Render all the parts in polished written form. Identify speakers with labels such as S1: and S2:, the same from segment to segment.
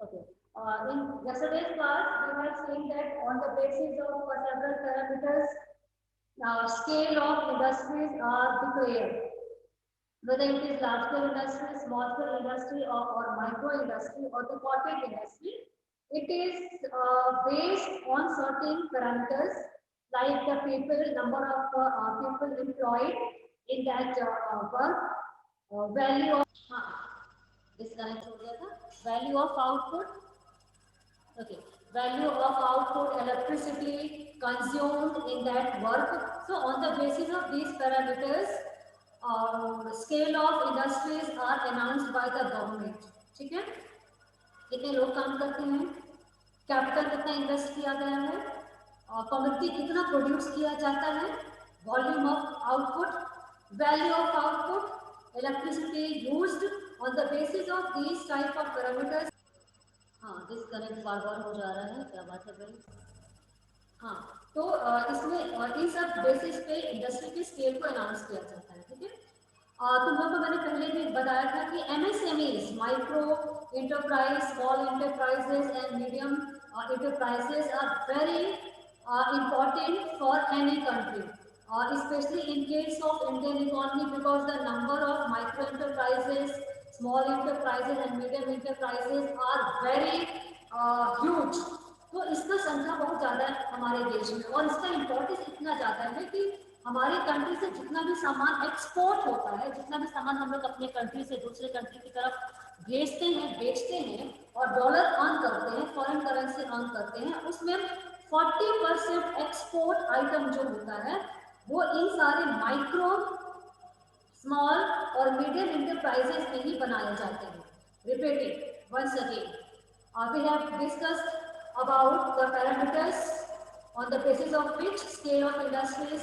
S1: Okay. In yesterday's class, we have seen that on the basis of several parameters, scale of industries are declared. Whether it is large scale industry, small scale industry, or micro industry, or the cottage industry, it is based on certain parameters like the people, number of people employed in that work, value of disconnect हो गया था, value of output. Okay, value of output, electricity consumed in that work. So on the basis of these parameters, scale of industries are announced by the government. ठीक है, कितने लोग काम करते हैं, कैपिटल कितना इन्वेस्ट किया गया है, कमोडिटी कितना प्रोड्यूस किया जाता है, volume of output, value of output, electricity used. On the basis of these type of parameters. हाँ, डिस्कनेक्ट बार बार हो जा रहा है, क्या बात है भाई. हाँ, तो इसमें इन सब बेसिस पे इंडस्ट्री के स्केल को अनाउंस किया जाता है. ठीक है, तुम लोग को मैंने पहले भी बताया था कि MSMEs, micro enterprise, small enterprises and medium enterprises are very important for any country, especially in case of Indian economy, because the number of micro enterprises, small enterprises and medium enterprises are very huge. तो इसका संख्या बहुत ज़्यादा है हमारे देश में, और इसका इम्पोर्टेंस इतना ज़्यादा है कि हमारी कंट्री से जितना भी सामान एक्सपोर्ट होता है, जितना भी सामान हम लोग अपने कंट्री से दूसरे कंट्री की तरफ भेजते हैं, बेचते हैं और डॉलर अर्न करते हैं, फॉरेन करेंसी अर्न करते हैं, उसमें 40% एक्सपोर्ट आइटम जो होता है वो इन सारे माइक्रो, स्मॉल और मीडियम इंटरप्राइजेस में ही बनाए जाते हैं. Repeating once again, we have discussed about the parameters on the basis of which scale of industries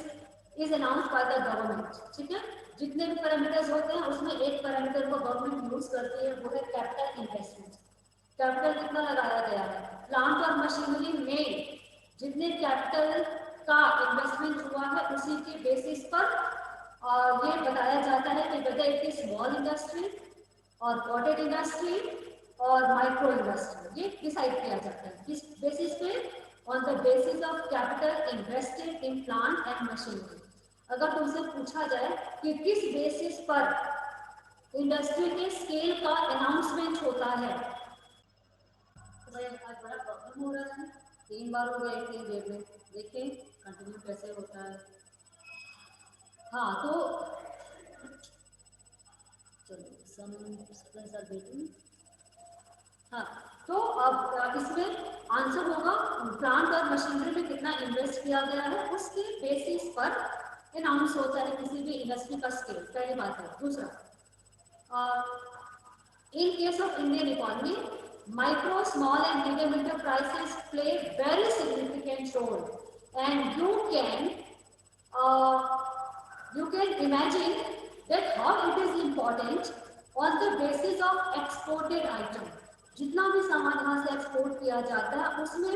S1: is announced by the government. ठीक है, जितने भी पैरामीटर्स होते हैं उसमें एक पैरामीटर को गवर्नमेंट यूज करती है, वो है कैपिटल इन्वेस्टमेंट. कैपिटल कितना लगाया गया है, प्लांट और मशीनरी में जितने कैपिटल का इन्वेस्टमेंट हुआ है उसी के बेसिस पर ये बताया जाता है कि whether it is small industry और कॉटेज इंडस्ट्री और माइक्रो इंडस्ट्री, ये डिसाइड किया जाता है किस बेसिस पे, on the basis of capital invested in plant and machinery. अगर तुमसे पूछा जाए कि किस बेसिस पर इंडस्ट्री के स्केल का अनाउंसमेंट होता है, तो भाई आज बड़ा प्रॉब्लम हो रहा है, 3 बार हो गया एक ही डेट में, देखिए कंटिन्यू कैसे होता है. हाँ, तो चलो हाँ, तो अब इसमें आंसर होगा प्लांट और मशीनरी में कितना इन्वेस्ट किया गया है उसके बेसिस पर अनाउंस होता है किसी भी इंडस्ट्री का स्केल. पहली बात है. दूसरा, in case of Indian economy, micro, small and medium enterprises play very significant role, and you can imagine that how it is important on the basis of exported item. जितना भी सामान यहाँ से एक्सपोर्ट किया जाता है उसमें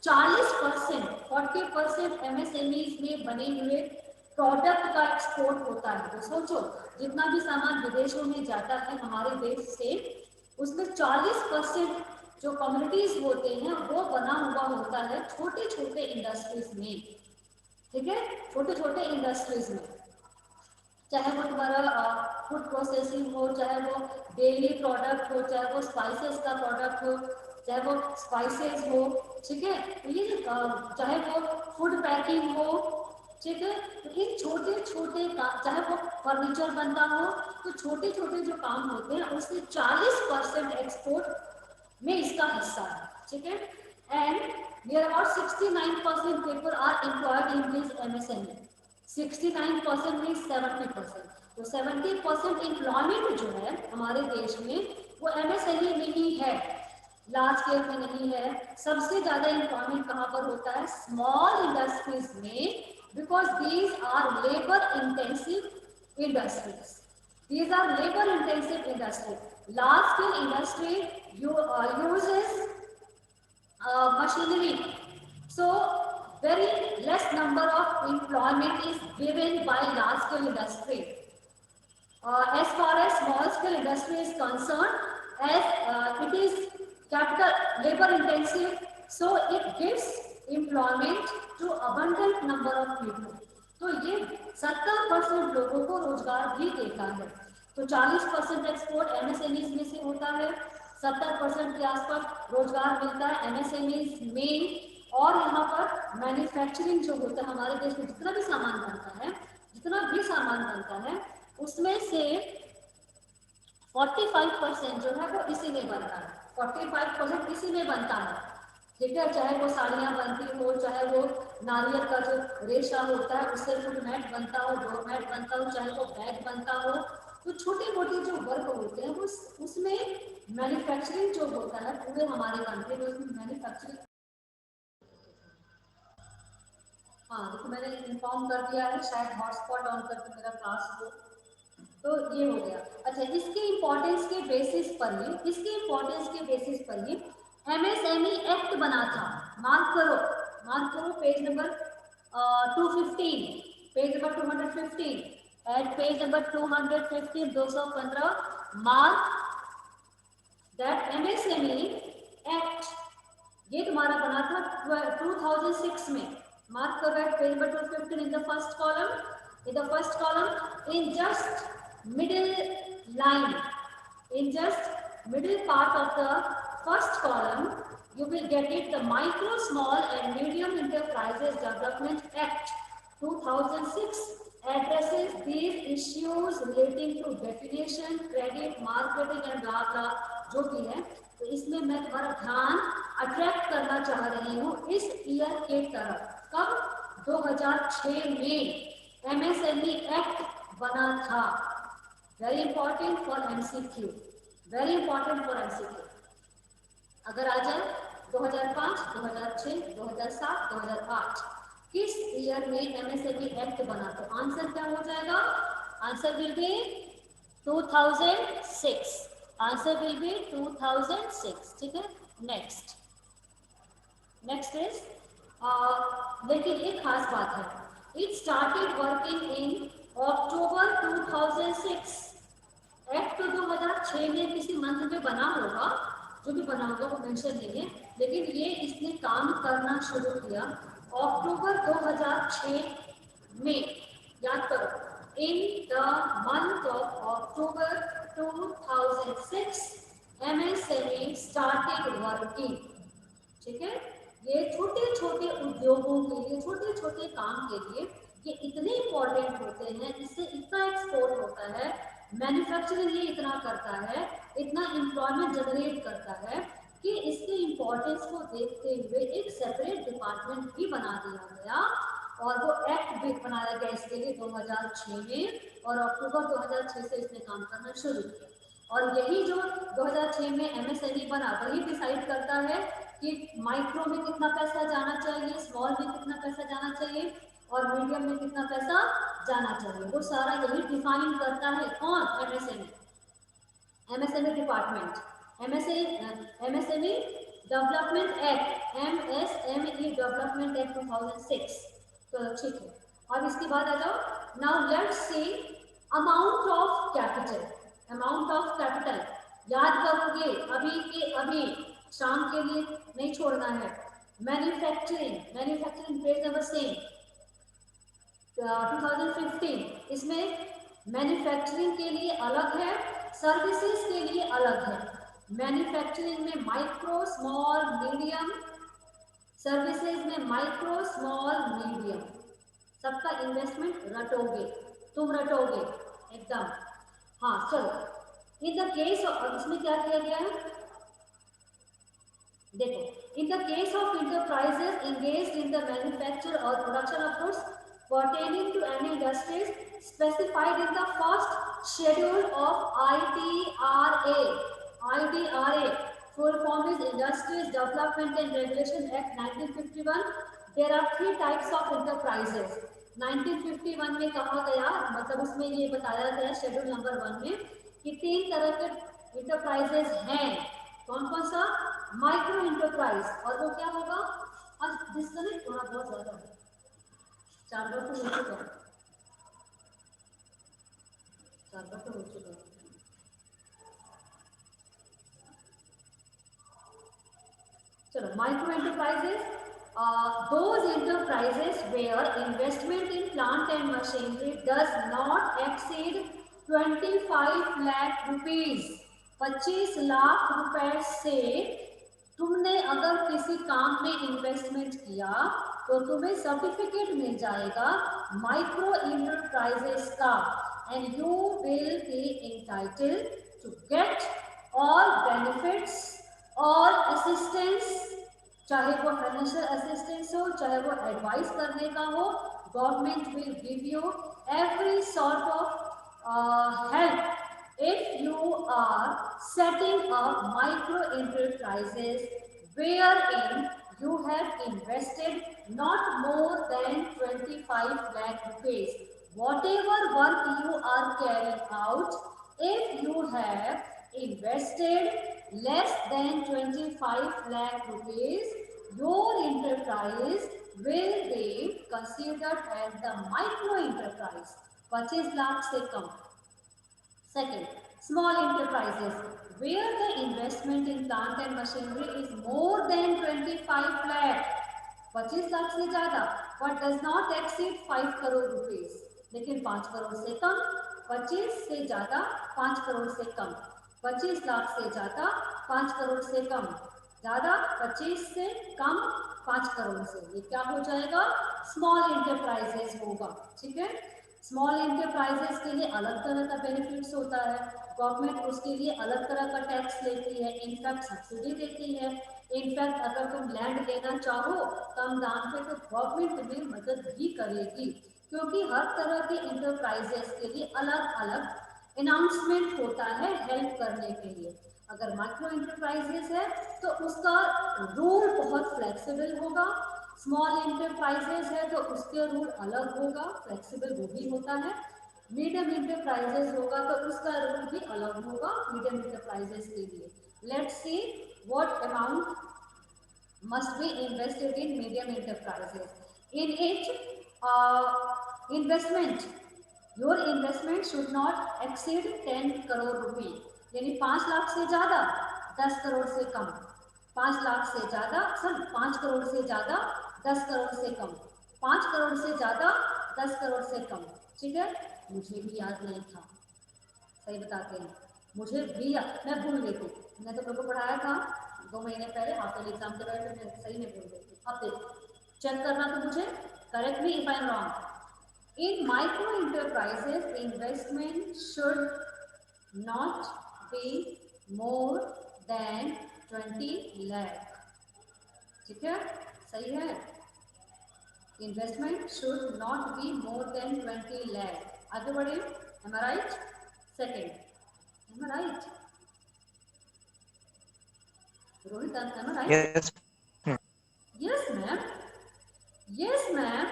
S1: 40%, 40% एमएसएमईज में बने हुए प्रोडक्ट का एक्सपोर्ट होता है. तो सोचो, जितना भी सामान विदेशों में जाता है हमारे देश से, उसमें 40% जो कम्युनिटीज होते हैं वो बना हुआ होता है छोटे छोटे इंडस्ट्रीज में. ठीक है, छोटे छोटे इंडस्ट्रीज में, चाहे वो तुम्हारा फूड प्रोसेसिंग हो, चाहे वो डेयरी प्रोडक्ट हो, चाहे वो स्पाइसेस का प्रोडक्ट हो, चाहे वो स्पाइसेस हो. ठीक है, तो ये चाहे वो फूड पैकिंग हो. ठीक है, तो इन छोटे छोटे काम, चाहे वो फर्नीचर बनता हो, तो छोटे छोटे जो काम होते हैं उससे 40% एक्सपोर्ट में इसका हिस्सा है. ठीक है, and near about 69% people are employed in this MSME. 69% means 70%. तो 70% एम्प्लॉयमेंट जो है हमारे देश में वो एमएसएमई में ही है, लार्ज स्केल में नहीं है. सबसे ज्यादा एम्प्लॉयमेंट कहाँ पर होता है, स्मॉल इंडस्ट्रीज में, because these are labour intensive industries. These are labor intensive industry. Large scale industry uses machinery, so very less number of employment is given by large scale industry. As far as small scale industry is concerned, as it is capital labor intensive, so it gives employment to abundant number of people. तो ये 70% लोगों को रोजगार भी देता है। तो 40% export MSMEs में से होता है, 70% के आसपास रोजगार मिलता है एमएसएमईज में। और यहाँ पर मैन्युफैक्चरिंग जो होता है हमारे देश में जितना भी सामान बनता है, जितना भी सामान बनता है उसमें से 45% जो है वो इसी में बनता है, 45% इसी में बनता है, ठीक है। चाहे वो साड़ियाँ बनती हो, चाहे वो नारियल का जो रेशा होता है उससे फुल मैट बनता हो, डोर मैट बनता हो, चाहे वो बैग बनता हो। तो छोटे मोटे जो वर्क होते हैं वो उसमें मैन्युफैक्चरिंग जो होता है पूरे हमारे कंट्री में उसमें मैन्युफैक्चरिंग। हाँ देखो मैंने इन्फॉर्म कर दिया है, शायद हॉटस्पॉट ऑन करके मेरा क्लास हो, तो ये हो गया। अच्छा, इसके इम्पोर्टेंस के बेसिस पर ही, इसके इम्पोर्टेंस के बेसिस पर ही एमएसएमई एक्ट बना था। मार्क करो page number 215, page number 215, at page number 215 215 mark that MSME act ये तुम्हारा बना था 2006 में। मार्क करो at page number 215 in the first column, in the first column in just middle line, in just middle part of the first column you will get it, the Micro Small and Medium Enterprises Development Act 2006 addresses these issues relating to definition, credit, marketing and blah blah जो भी है। तो इसमें मैं तुम्हारा ध्यान attract करना चाह रही हूँ इस ईयर के तरफ। कब? 2006 में एमएसएमई एक्ट बना था। Very important for MCQ, very important for MCQ. अगर आ जाए 2005, 2006, 2007, 2008 किस ईयर में एमएसएमई एक्ट बना, तो आंसर क्या हो जाएगा? Answer will be 2006, answer will be 2006, ठीक है। नेक्स्ट इज लेकिन एक खास बात है, it started working in October 2006। Act तो 2006 में किसी मंथ में बना होगा, जो भी बना होगा वो मेंशन नहीं है, लेकिन ये इसने काम करना शुरू किया अक्टूबर 2006 में। याद करो, in the month of October 2006 MSME started working, ठीक है। ये छोटे छोटे उद्योगों के लिए, छोटे छोटे काम के लिए ये इतने इंपॉर्टेंट होते हैं, इससे इतना एक्सपोर्ट होता है, मैन्युफैक्चरिंग ये इतना करता है, इतना एम्प्लॉयमेंट जनरेट करता है कि इसके इम्पोर्टेंस को देखते हुए एक सेपरेट डिपार्टमेंट भी बना दिया गया और वो एक्ट भी बनाया गया इसके लिए 2006 में, और अक्टूबर 2006 से इसने काम करना शुरू किया। और यही जो 2006 में एमएसएमई बना वही डिसाइड करता है कि माइक्रो में कितना पैसा जाना चाहिए, स्मॉल में कितना पैसा जाना चाहिए और मीडियम में कितना पैसा जाना चाहिए, वो सारा यही डिफाइन करता है। कौन? MSME, MSME department, MSME development act, MSME development act 2006। तो ठीक है, और इसके बाद आ जाओ, now let's see amount of capital. Amount of capital याद करोगे, अभी के अभी शाम के लिए नहीं छोड़ना है। Manufacturing, manufacturing page number same 2015, इसमें मैन्युफैक्चरिंग के लिए अलग है, सर्विसेज के लिए अलग है। मैन्युफैक्चरिंग में माइक्रो स्मॉल मीडियम, सर्विसेज में माइक्रो स्मॉल मीडियम। सबका इन्वेस्टमेंट रटोगे, तुम रटोगे एकदम। हाँ चलो, इन द केस ऑफ, इसमें क्या किया गया है देखो, in the case of enterprises engaged in the manufacture or production of goods pertaining to any industries specified in the first schedule of IDRA, IDRA full form is Industries Development and Regulation Act 1951। there are 3 types of enterprises। 1951 में कहा गया, मतलब उसमें ये बताया गया schedule number 1 में कि 3 तरह के इंटरप्राइजेज हैं। कौन कौन सा? माइक्रो इंटरप्राइज, और वो क्या होगा? आज डिस्कनेक्ट थोड़ा बहुत ज्यादा है, 4 बार तो हो चुका है, 4 बार तो हो चुका है। चलो, micro enterprises, those enterprises where investment in plant and machinery does not exceed 25 lakh rupees, 25 lakh रुपए से तुमने अगर किसी काम में इन्वेस्टमेंट किया तो तुम्हें सर्टिफिकेट मिल जाएगा माइक्रो एंटरप्राइजेस का, and you will be entitled to get all benefits और असिस्टेंस, चाहे वो फाइनेंशियल असिस्टेंस हो, चाहे वो एडवाइस करने का हो, government will give you every sort of help if you are setting up micro enterprises wherein you have invested not more than 25 lakh rupees. Whatever work you are carrying out, if you have invested less than 25 lakh rupees, your enterprise will be considered as the micro enterprise, 25 lakh से कम. Second, small enterprises where the investment in plant and machinery is more than 25 lakh, 25 lakh से ज्यादा, but does not exceed 5 crore rupees, लेकिन 5 करोड़ से कम, 25 से ज्यादा 5 करोड़ से कम, 25 लाख से ज्यादा 5 करोड़ से कम, ज्यादा 25 से कम 5 करोड़ से, ये क्या हो जाएगा? स्मॉल एंटरप्राइजेस होगा. ठीक है. स्मॉल एंटरप्राइजेस के लिए अलग तरह का बेनिफिट्स होता है, गवर्नमेंट उसके लिए अलग तरह का टैक्स लेती है, इनफैक्ट सब्सिडी देती है. इनफैक्ट अगर तुम लैंड लेना चाहो कम दाम पे तो गवर्नमेंट तुम्हें मदद भी करेगी, क्योंकि हर तरह के इंटरप्राइजेस के लिए अलग अलग अनाउंसमेंट होता है हेल्प करने के लिए. अगर माइक्रो इंटरप्राइजेस है तो उसका रूल बहुत फ्लेक्सिबल होगा, स्मॉल इंटरप्राइजेस है तो उसके रूल अलग होगा, फ्लेक्सिबल वो भी होता है. मीडियम इंटरप्राइजेस होगा तो उसका रूल भी अलग होगा मीडियम इंटरप्राइजेस के लिए. Let's see what amount must be invested in medium enterprises. In it, investment, your investment should not exceed 10 crore rupee, यानी 5 लाख से ज़्यादा 10 करोड़ से कम, 5 लाख से ज़्यादा 5 करोड़ से ज़्यादा 10 करोड़ से कम, 5 करोड़ से ज़्यादा 10 करोड़ से कम. ठीक है. मुझे भी याद नहीं था, सही बताते हैं, मुझे भी मैं भूल गई थी, मैंने तो को पढ़ाया था 2 महीने पहले हाफ ईयरली एग्जाम के बाद, मैं सही में भूल गई थी. अब देखो, चेक करना तो मुझे, correct me if I am wrong. In micro enterprises investment should not be more than 20 lakh. ठीक है, सही है. Investment should not be more than 20 lakh. आगे बढ़े. Am I right? Second, am I right? Rohit, am I right?
S2: Yes.
S1: Yes, ma'am. Yes, ma'am.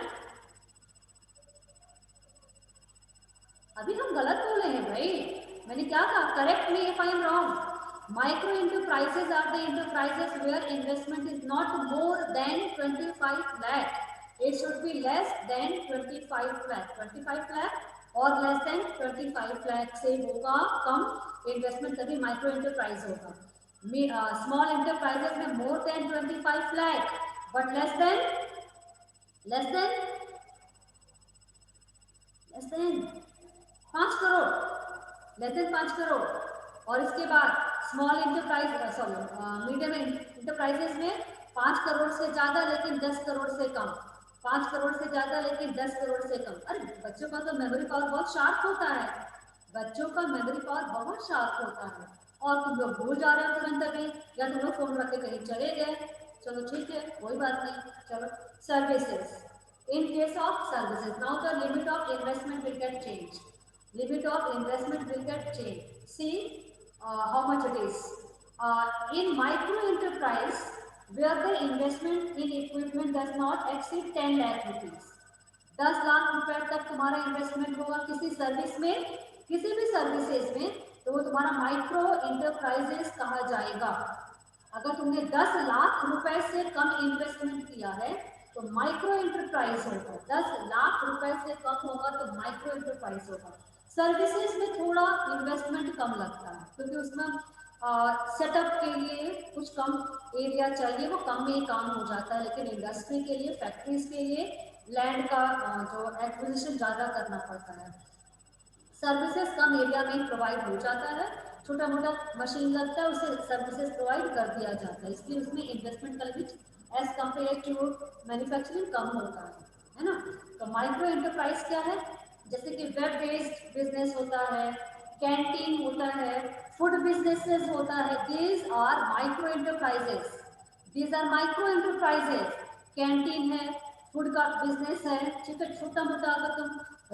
S1: अभी हम गलत बोले हैं भाई. मैंने क्या कहा? Correct me if I am wrong. Micro enterprises are the enterprises where investment is not more than 25 lakh. It should be less than 25 lakh. 25 lakh और less than 25 lakh से होगा कम इन्वेस्टमेंट, तभी माइक्रो एंटरप्राइज होगा. Small enterprises में more than 25 lakh but less then 5 crore, less than 5 crore. और इसके बाद small enterprise medium enterprises में 5 करोड़ से ज़्यादा लेकिन 10 करोड़ से कम, 5 करोड़ से ज़्यादा लेकिन 10 करोड़ से कम. अरे बच्चों का तो मेमोरी पावर बहुत शार्प होता है, बच्चों का मेमोरी पावर बहुत शार्प होता है. और तुम लोग भूल जा रहे हो तुरंत अभी, या तुम लोग फोन रख के कहीं चले गए. चलो ठीक है, कोई बात नहीं. चलो, services. In case of services, now the limit of investment will get changed. Limit of investment will get changed. See how much it is. In micro enterprise, where the investment in equipment does not exceed 10 lakh rupees. 10 lakh रुपए तक तुम्हारा investment होगा किसी service में, किसी भी services में, तो वो तुम्हारा माइक्रो इंटरप्राइजेस कहा जाएगा. अगर तुमने 10 लाख रुपए से कम इन्वेस्टमेंट किया है तो माइक्रो इंटरप्राइज होगा. 10 लाख रुपए से कम होगा तो माइक्रो इंटरप्राइज होगा. सर्विसेज में थोड़ा इन्वेस्टमेंट कम लगता है क्योंकि उसमें सेटअप के लिए कुछ कम एरिया चाहिए, वो कम में ही काम हो जाता है, लेकिन इंडस्ट्री के लिए, फैक्ट्रीज के लिए लैंड का जो एक्विजिशन ज़्यादा करना पड़ता है। सर्विसेज कम एरिया में प्रोवाइड हो जाता है, छोटा मोटा मशीन लगता है, उसे सर्विसेज प्रोवाइड कर दिया जाता है, इसलिए उसमें इन्वेस्टमेंट का limit as compare to manufacturing कम होता है ना। तो माइक्रो एंटरप्राइज क्या है? जैसे कि वेब बेस्ड बिजनेस होता है, कैंटीन होता है, फूड बिजनेसेस होता है, these are micro enterprises, these are micro enterprises. Canteen है, फूड का बिजनेस है, ठीक है, छोटा मोटा अगर तुम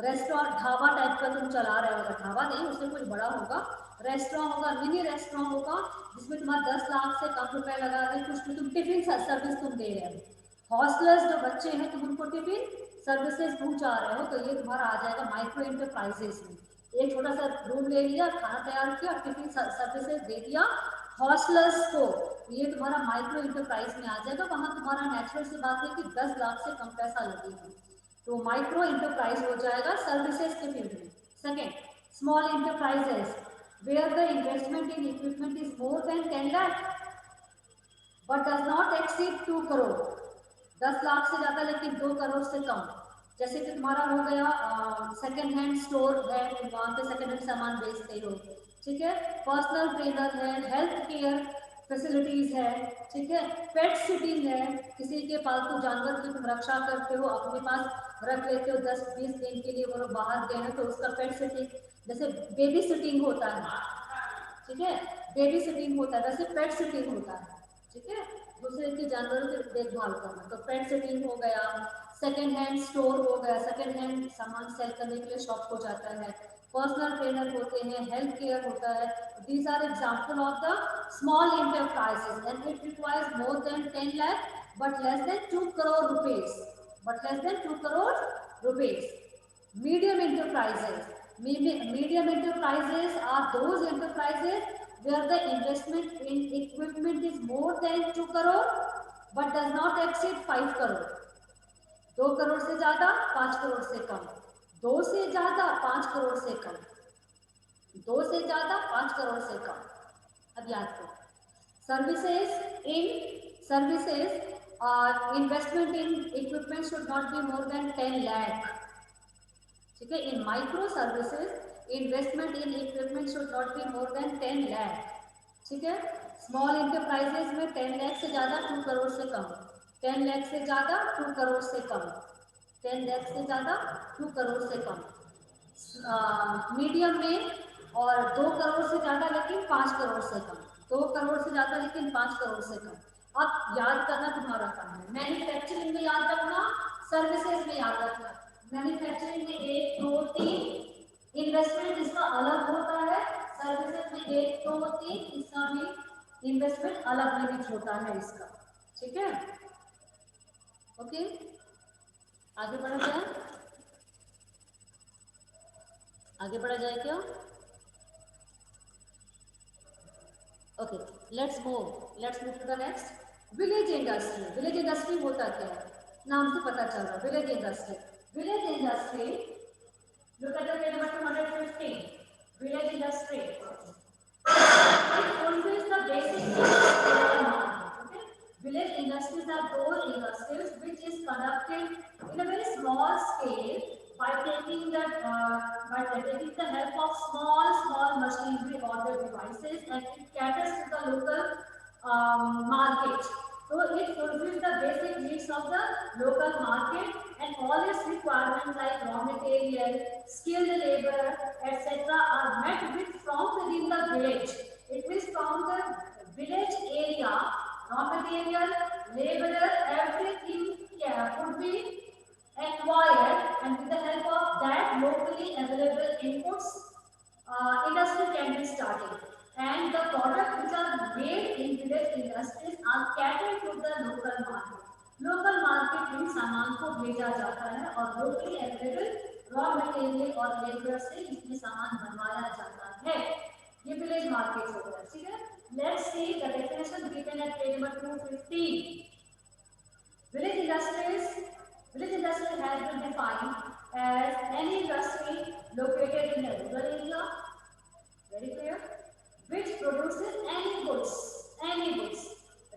S1: रेस्टोरेंट ढाबा टाइप का तुम चला रहे हो, ढाबा नहीं, उससे कुछ बड़ा होगा, रेस्टोरेंट होगा, मिनी रेस्टोरेंट होगा, जिसमें तुम्हारा 10 लाख से कम रुपए लगा के कुछ भी तुम टिफिन सर्विस तुम दे रहे हो, हॉस्टलर्स जो बच्चे हैं तुम उनको टिफिन सर्विसेज पहुंचा रहे हो, तो ये तुम्हारा आ जाएगा माइक्रो एंटरप्राइजेस में। एक छोटा सा रूम ले लिया, खाना तैयार किया, टिफिन सर्विसेज दे दिया हॉस्टलर्स को, ये तुम्हारा माइक्रो एंटरप्राइज में आ जाएगा। वहां तुम्हारा नेचुरल सी बात है कि 10 लाख से कम पैसा लगेगा, तो माइक्रो एंटरप्राइज हो जाएगा सर्विसेज के फील्ड में। Second, small enterprises where the investment in equipment is more than 10 lakh but does not exceed 2 crore, 10 lakh से ज्यादा लेकिन 2 करोड़ से कम। जैसे कि तुम्हारा हो गया सेकेंड हैंड स्टोर है, वहां पे सेकेंड हैंड सामान बेचते हो, ठीक है, पर्सनल ट्रेनर है, हेल्थ केयर फैसिलिटीज है, ठीक है, पेट सिटिंग है, किसी के पालतू जानवर की तुम रक्षा करते हो, अपने पास रख लेते हो 10-20 दिन के लिए, वो लोग बाहर गए हैं तो उसका पेट सिटिंग, जैसे बेबी सिटिंग होता है, ठीक है, बेबी सिटिंग होता है, वैसे पेट सिटिंग होता है, ठीक है, दूसरे के जानवरों की देखभाल करना, तो पेट सिटिंग हो गया। सेकेंड हैंड स्टोर हो गया, सेकेंड हैंड सामान सेल करने के लिए शॉप हो जाता है, पर्सनल ट्रेनर होते हैं, हेल्थ केयर होता है, these are example of the small enterprises and it requires more than 10 lakh but less than 2 crore rupees, but less than 2 crore rupees. Medium enterprises. Medium enterprises are those enterprises where the investment in equipment is more than 2 crore but does not exceed 5 crore. 2 crore से ज्यादा, 5 करोड़ से कम, 2 से ज्यादा, 5 करोड़ से कम, 2 से ज्यादा, 5 करोड़ से कम। अब याद करो, services investment in equipment should not be more than 10 lakh, ठीक है, in micro services investment in equipment should not be more than 10 lakh, ठीक है, स्मॉल इंटरप्राइजेज में 10 लाख से ज्यादा 2 करोड़ से कम, 10 लाख से ज्यादा 2 करोड़ से कम, 10 लाख से ज्यादा 2 करोड़ से कम, मीडियम में, और 2 करोड़ से ज्यादा लेकिन 5 करोड़ से कम, 2 करोड़ से ज्यादा लेकिन 5 करोड़ से कम। अब याद करना तुम्हारा काम है, मैन्युफैक्चरिंग में याद रखना, सर्विसेज में याद रखना। मैन्युफैक्चरिंग में 1 2 3 इन्वेस्टमेंट इसका अलग होता है, सर्विसेज में 1 2 3 इसका भी इन्वेस्टमेंट अलग लिमिट होता है इसका, ठीक है, ओके, आगे बढ़ा जाए, आगे बढ़ा जाए क्या? Okay, let's move to the next. Village industry, village industry होता क्या है? नाम से पता चल रहा है, village industry. Village industry, look at the page number 215, village industry, it fulfills the basic needs of the local market, okay? Village industries are those industries which is conducted in a very small scale by taking the help of small machinery or the devices, and it caters to the local market. So it fulfills the basic needs of the local market, and all its requirements like raw material, skilled labor, etc. are met with from within the village. It means from the village area, raw material, laborer, everything could be acquired, and with the help of that locally available inputs, industry can be started. And the products which are made in village industries are catered to the local market. Local market में सामान को भेजा जाता है और locally available raw material और labour से इसमें सामान बनवाया जाता है, ये विलेज मार्केट हो गया, ठीक है। Let's see the definition given at page number 215। Village industry has been defined as any industry located in a rural area, very clear, which produces any goods,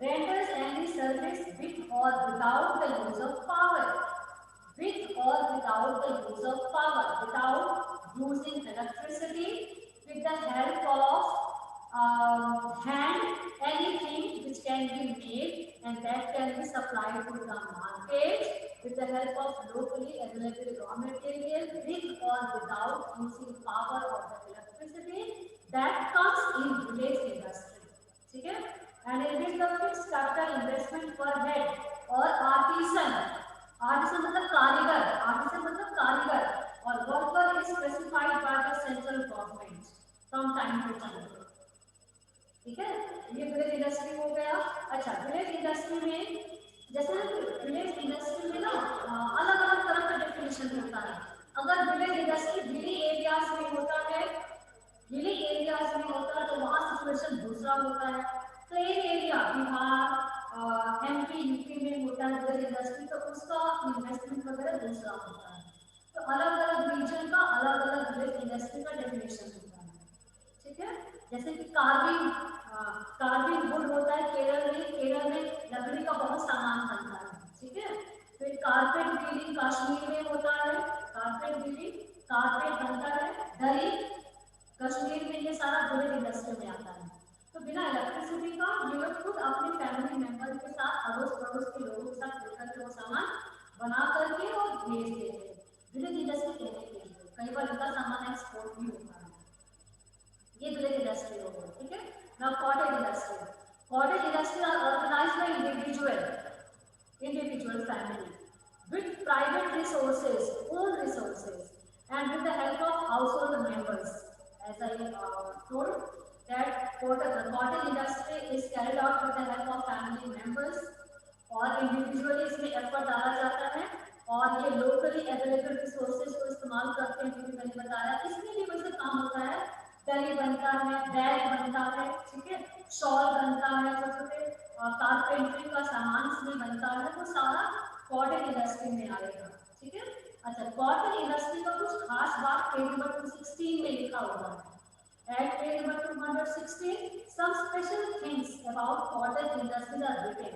S1: renders any service with or without the use of power, with or without the use of power, without using electricity, with the help of hand, anything which can be made and that can be supplied to the market with the help of locally available raw material, with or without using power or the electricity, that comes in village industry. ठीक है? And it is the fixed capital investment per head or artisan. Artisan मतलब कारीगर, artisan मतलब कारीगर, और worker is specified by the central government from time to time. ठीक है, ये विलेज इंडस्ट्री हो गया। अच्छा, विलेज इंडस्ट्री में जैसे विलेज इंडस्ट्री में ना अलग अलग तरह का डेफिनेशन होता है। अगर विलेज इंडस्ट्री हिली एरियाज में होता है, हिली एरियाज में होता है तो वहाँ सिचुएशन दूसरा होता है। Plain area Bihar MP UP में होता है विलेज इंडस्ट्री, तो उसका इन्वेस्टमेंट वगैरह दूसरा होता है। तो अलग अलग रीजन का अलग अलग विलेज इंडस्ट्री का डेफिनेशन होता है। ठीक है, जैसे कि कार्विंग वुड होता है केरल में लकड़ी का बहुत सामान बनता है। ठीक है, फिर कारपेट बीलिंग कश्मीर में होता है, कारपेट बीलिंग कारपेट बनता है, दरी कश्मीर में, ये सारा विलेज इंडस्ट्री में आता है। तो बिना इलेक्ट्रिसिटी का ये लोग खुद अपने फैमिली मेंबर के साथ अड़ोस पड़ोस के लोगों के साथ मिलकर के वो सामान बना करके और भेज देते हैं विलेज इंडस्ट्री कहने के लिए। कई बार इनका सामान एक्सपोर्ट भी होता है। ये विलेज इंडस्ट्री हो गई। ठीक है, now cottage industry. Cottage industry are organised by individual family with private resources, own resources, and with the help of household members. As I told that cottage industry is carried out with the help of family members और individually इसमें effort डाला जाता है और ये locally available resources को इस्तेमाल करते हैं। क्योंकि मैंने बताया इसमें भी वैसे काम होता है, दरी बनता है, बैग बनता है, ठीक है, शॉल बनता है, छोटे छोटे कारपेंट्री का सामान इसमें बनता है, वो सारा कॉटन इंडस्ट्री में आएगा। ठीक है, अच्छा, कॉटन इंडस्ट्री का कुछ खास बात पेज नंबर 216 में लिखा हुआ है। At page number 216, some special things about cotton industry are written.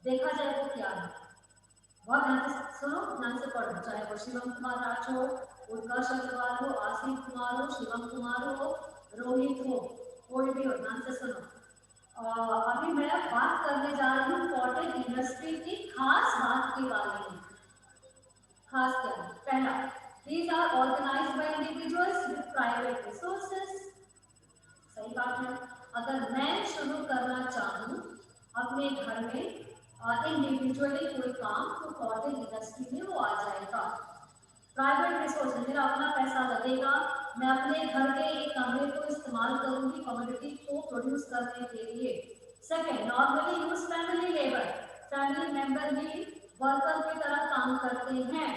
S1: देखा जाए तो क्या है, बहुत ध्यान से सुनो, ध्यान से पढ़ो, चाहे वो शिवम कुमार राठौर, उत्कर्ष अग्रवाल हो, आसिफ कुमार हो, शिवम कुमार हो, रोहित हो, कोई भी हो, ध्यान से सुनो। अभी मैं बात करने जा रही हूँ कॉटन इंडस्ट्री की खास बात के बारे में। खास क्या है? पहला, these are organized by individuals with private resources. सही बात है। अगर मैं शुरू करना चाहूँ अपने घर में इंडिविजुअली कोई काम, तो कॉटन इंडस्ट्री में वो आ जाएगा। प्राइवेट रिसोर्स, मेरा अपना पैसा लगेगा, मैं अपने घर के एक कमरे को इस्तेमाल करूंगी कमोडिटी को प्रोड्यूस करने के लिए। Second, normally use family labour, family member भी वर्कर की तरह काम करते हैं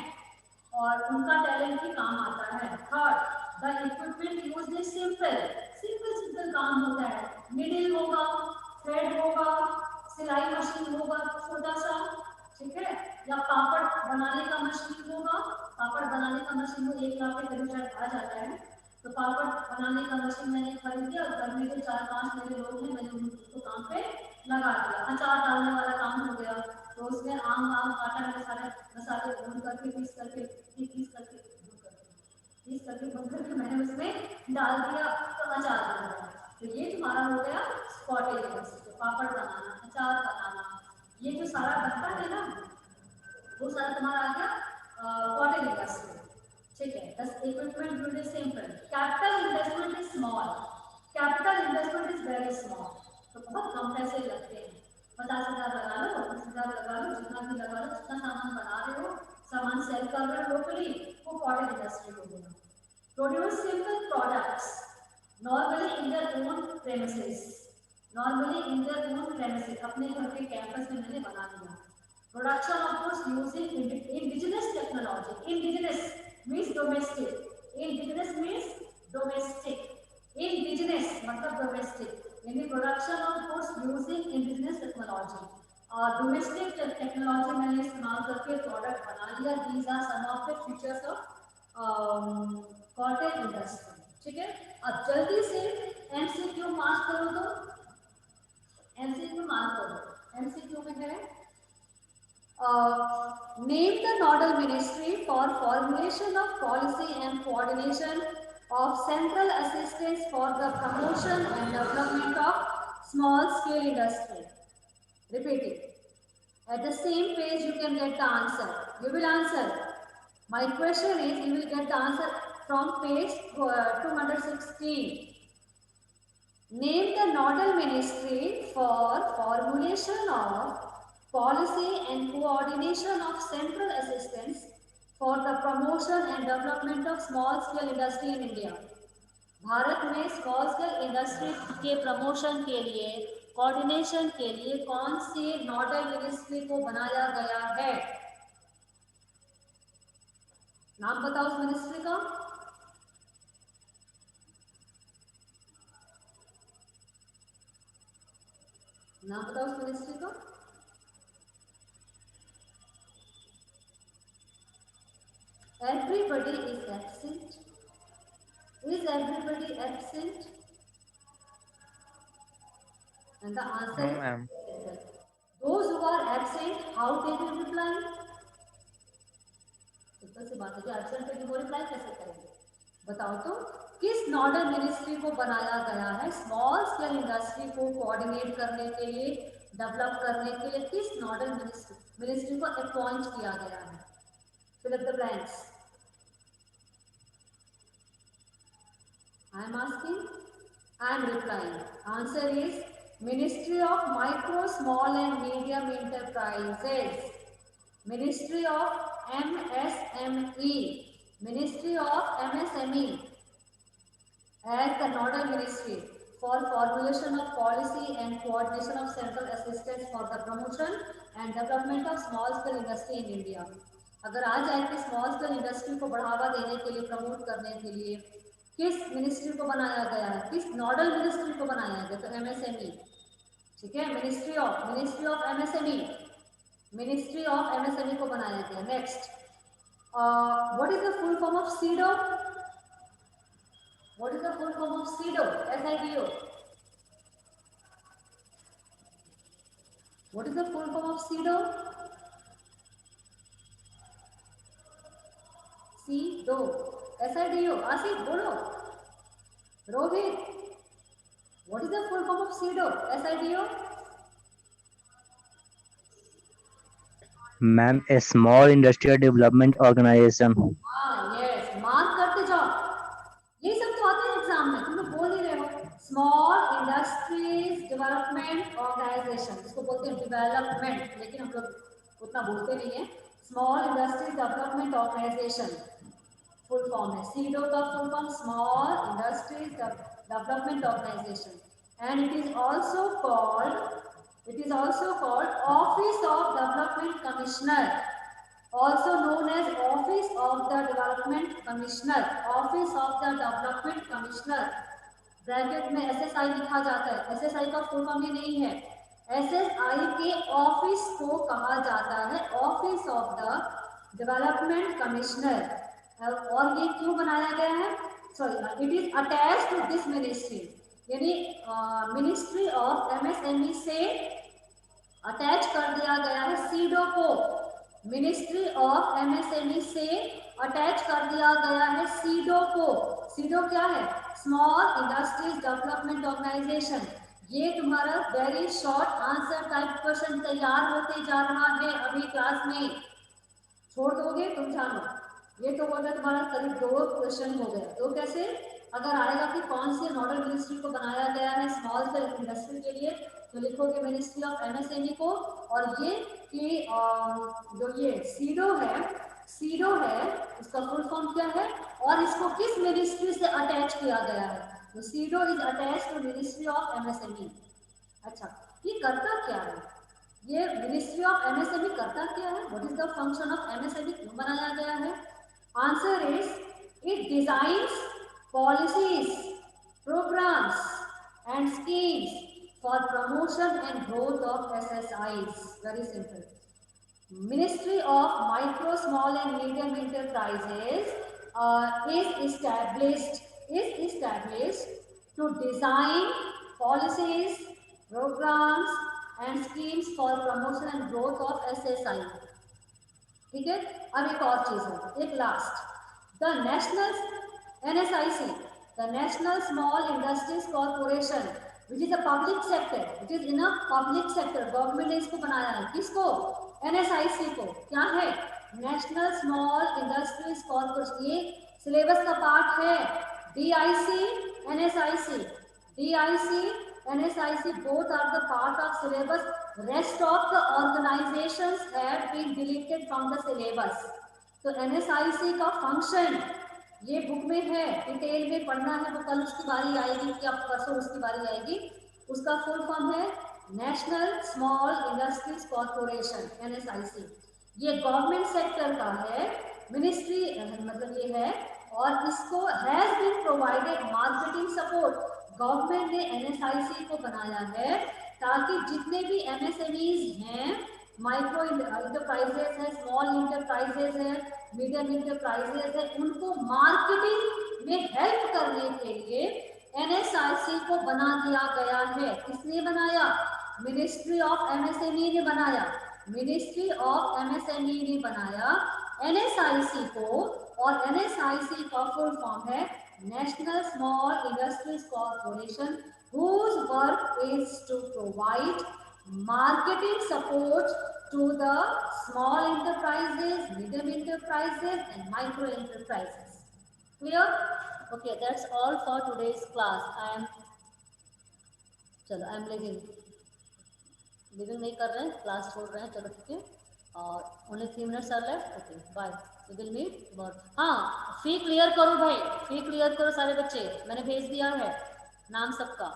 S1: और उनका टैलेंट भी काम आता है। Third, the equipment used is simple, simple simple काम होता है, नीडल होगा, थ्रेड होगा, सिलाई मशीन होगा छोटा सा, ठीक है, या पापड़ बनाने का मशीन होगा। पापड़ बनाने का मशीन वो 1 लाख के करीब शायद आ जाता है। तो पापड़ बनाने का मशीन मैंने खरीद लिया, घर में जो 4-5 मेरे लोग हैं मैंने उनको काम पे लगा दिया। अचार डालने वाला काम हो गया, तो उसमें आम काटा, मैंने सारे मसाले भून करके पीस करके भून करके मैंने उसमें डाल दिया, तो अचार बन गया। तो ये तुम्हारा हो गया कॉटेज इंडस्ट्री, पापड़ बनाना, अचार बनाना, ये जो सारा बनता है ना, वो सारा तुम्हारा आ गया कॉटेज इंडस्ट्री। ठीक है, दस equipment use is simple, capital investment is small, capital investment is very small, तो बहुत कम पैसे लगते हैं। 50,000 लगा लो, 25,000 लगा लो, जितना भी लगा लो, जितना सामान बना रहे हो, सामान सेल कर रहे हो लोकली, वो कॉटेज इंडस्ट्री हो गया। Produce simple products normally in their own premises, normally in their own premises, अपने घर के कैंपस में मैंने बना दिया। Production of goods using indigenous technology, indigenous means domestic, indigenous means domestic, indigenous मतलब डोमेस्टिक, यानी production of goods using indigenous technology और डोमेस्टिक टेक्नोलॉजी मैंने इस्तेमाल करके प्रोडक्ट बना लिया। These are some of the features of cotton industry. ठीक है, अब जल्दी से MCQ मार्क करो तो MCQ मार्क करो। MCQ में है name the nodal ministry for formulation of policy and coordination of central assistance for the promotion and development of small scale industry. Repeat it. At the same page you can get the answer. You will answer. My question is, you will get the answer from page 216. Name the nodal ministry for formulation of policy and coordination of central assistance for the promotion and development of small scale industry in India. Bharat में small scale industry के promotion के लिए, coordination के लिए कौन सी nodal ministry को बनाया गया है? नाम बताओ उस मिनिस्ट्री का। नाम बताओ उस मिनिस्ट्री का। Everybody is absent. Is everybody absent? And the answer
S2: No, ma'am.
S1: is those who are absent, how they will reply? Simple सी बात है कि एब्सेंट पे वो रिप्लाई कैसे करेंगे? बताओ तो, किस नोडल मिनिस्ट्री को बनाया गया है स्मॉल स्केल इंडस्ट्री को कोऑर्डिनेट करने के लिए, डेवलप करने के लिए? किस नोडल मिनिस्ट्री को अपॉइंट किया गया है? Fill up the blanks. I am asking, I am replying. Answer is Ministry of Micro, Small and Medium Enterprises. Ministry of MSME. Ministry of MSME as the nodal ministry for formulation of policy and coordination of central assistance for the promotion and development of small scale industry in India. अगर आ जाए कि small scale industry को बढ़ावा देने के लिए, promote करने के लिए किस मिनिस्ट्री को बनाया गया है, किस नोडल मिनिस्ट्री को बनाया गया? तो MSME। ठीक है, ministry of MSME, ministry of MSME को बनाया गया। Next, what is the full form of SIDO? What is the full form of SIDO? SIDO। What is the full form of SIDO? SIDO, SIDO। Asif बोलो। Rohit, what is the full form of SIDO? SIDO?
S2: Ma'am, a small industrial development organization.
S1: हाँ, yes, mark करते जाओ। ये सब तो आते हैं exam में, तुम लोग बोल ही रहे हो। स्मॉल इंडस्ट्रीज डेवलपमेंट ऑर्गेनाइजेशन, इसको बोलते हैं डेवलपमेंट, लेकिन हम लोग उतना बोलते नहीं है। Small industries development organisation full form है। सीडो का full form small industries development organisation, and it is also called Office of Development Commissioner, also known as Office of the Development Commissioner, Office of the Development Commissioner। Bracket में SSI लिखा जाता है। SSI का full form ये नहीं है। SSI के office को कहा जाता है office of the development commissioner. और ये क्यों बनाया गया है? Sorry, it is attached to this ministry, यानी मिनिस्ट्री ऑफ MSME से अटैच कर दिया गया है सीडो को। मिनिस्ट्री ऑफ MSME से अटैच कर दिया गया है सीडो को। सीडो क्या है? Small industries development organisation. ये तुम्हारा very short answer type question तैयार होते जा रहा है अभी क्लास में। छोड़ दोगे तुम जानो, ये तो हो गया तुम्हारा करीब 2 क्वेश्चन हो गया। तो कैसे अगर आएगा कि कौन से नोडल मिनिस्ट्री को बनाया गया है स्मॉल स्केल इंडस्ट्री के लिए, तो लिखोगे मिनिस्ट्री ऑफ MSME को। और ये कि जो ये सीडो है इसका फुल फॉर्म क्या है और इसको किस मिनिस्ट्री से अटैच किया गया है? तो SIDO is attach to ministry of MSME। अच्छा, ये करता क्या है? ये मिनिस्ट्री ऑफ MSME करता क्या है? What is the function of MSME? क्यों बनाया गया है? Answer is it designs policies, programmes and schemes for promotion and growth of SSIs. Very simple. Ministry of Micro, Small and Medium Enterprises is established to design policies, programs and schemes for promotion and growth of SSI. ठीक है, अब एक और चीज है, एक last, the national NSIC, the national small industries corporation, which is a public sector, which is in a public sector, government ने इसको बनाया है, किसको, NSIC को, क्या है, नेशनल स्मॉल इंडस्ट्रीज कॉर्पोरेशन, ये सिलेबस का पार्ट है, DIC, NSIC, DIC, NSIC, both are the part of syllabus. Rest of the organizations have been deleted from the syllabus. तो NSIC का फंक्शन ये बुक में है, डिटेल में पढ़ना है, वो कल उसकी बारी आएगी, कि अब परसों उसकी बारी आएगी। उसका फुल फॉर्म है national small industries corporation, NSIC। ये गवर्नमेंट सेक्टर का है, मिनिस्ट्री मतलब ये है, और इसको has been provided marketing support, government ने NSIC को बनाया है ताकि जितने भी MSMEs हैं, माइक्रो इंटरप्राइजेस है, स्मॉल इंटरप्राइजेस है, मीडियम इंटरप्राइजेस है, उनको मार्केटिंग में हेल्प करने के लिए NSIC को बना दिया गया है। किसने बनाया, मिनिस्ट्री ऑफ MSME ने बनाया, मिनिस्ट्री ऑफ MSME ने बनाया NSIC को, और NSIC का फुल फॉर्म है National Small Industries Corporation, whose work is to provide marketing support to the small enterprises, medium enterprises and micro enterprises. Clear? Okay, that's all for today's class. I am leaving नहीं कर रहे हैं, class छोड़ रहे हैं, चलो ठीक है, और only 3 minutes are left. Okay, bye. We will meet tomorrow. हाँ, फी क्लियर करो भाई, फी क्लियर करो सारे बच्चे, मैंने भेज दिया है नाम सबका।